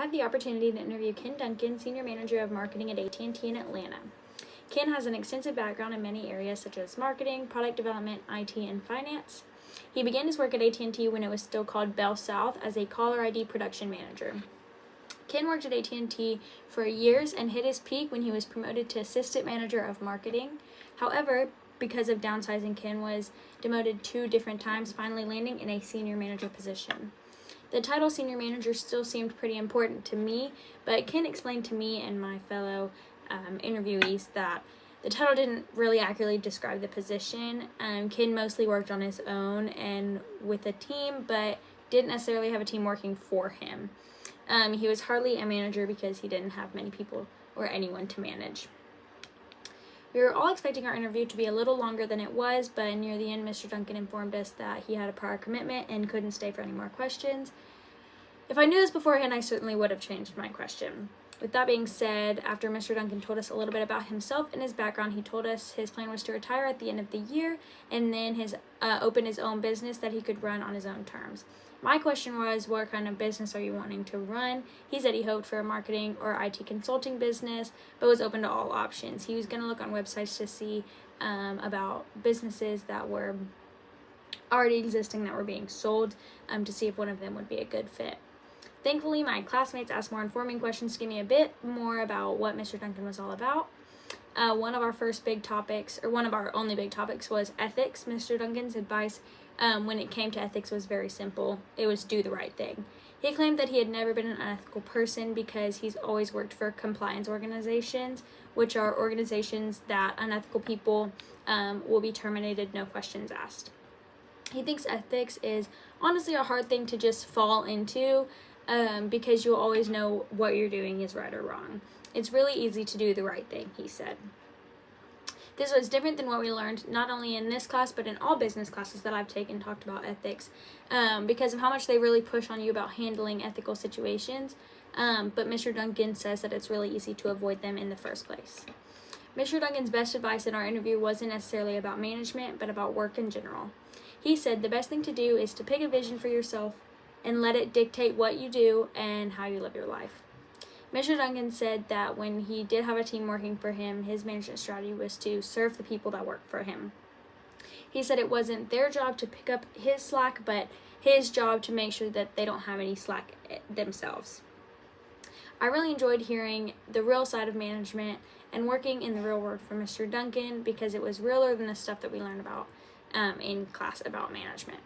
had the opportunity to interview Ken Duncan, Senior Manager of Marketing at AT&T in Atlanta. Ken has an extensive background in many areas such as marketing, product development, IT, and finance. He began his work at AT&T when it was still called Bell South as a caller ID production manager. Ken worked at AT&T for years and hit his peak when he was promoted to Assistant Manager of Marketing. However, because of downsizing, Ken was demoted 2 different times, finally landing in a Senior Manager position. The title Senior Manager still seemed pretty important to me, but Ken explained to me and my fellow interviewees that the title didn't really accurately describe the position. Ken mostly worked on his own and with a team, but didn't necessarily have a team working for him. He was hardly a manager because he didn't have many people or anyone to manage. We were all expecting our interview to be a little longer than it was, but near the end, Mr. Duncan informed us that he had a prior commitment and couldn't stay for any more questions. If I knew this beforehand, I certainly would have changed my question. With that being said, after Mr. Duncan told us a little bit about himself and his background, he told us his plan was to retire at the end of the year and then open his own business that he could run on his own terms. My question was, what kind of business are you wanting to run? He said he hoped for a marketing or IT consulting business, but was open to all options. He was going to look on websites to see about businesses that were already existing that were being sold to see if one of them would be a good fit. Thankfully, my classmates asked more informing questions to give me a bit more about what Mr. Duncan was all about. One of our only big topics was ethics. Mr. Duncan's advice when it came to ethics was very simple. It was do the right thing. He claimed that he had never been an unethical person because he's always worked for compliance organizations, which are organizations that unethical people will be terminated, no questions asked. He thinks ethics is honestly a hard thing to just fall into because you'll always know what you're doing is right or wrong. It's really easy to do the right thing, he said. This was different than what we learned not only in this class but in all business classes that I've taken talked about ethics because of how much they really push on you about handling ethical situations. But Mr. Duncan says that it's really easy to avoid them in the first place. Mr. Duncan's best advice in our interview wasn't necessarily about management but about work in general. He said the best thing to do is to pick a vision for yourself and let it dictate what you do and how you live your life. Mr. Duncan said that when he did have a team working for him, his management strategy was to serve the people that worked for him. He said it wasn't their job to pick up his slack, but his job to make sure that they don't have any slack themselves. I really enjoyed hearing the real side of management and working in the real world from Mr. Duncan because it was realer than the stuff that we learned about in class about management.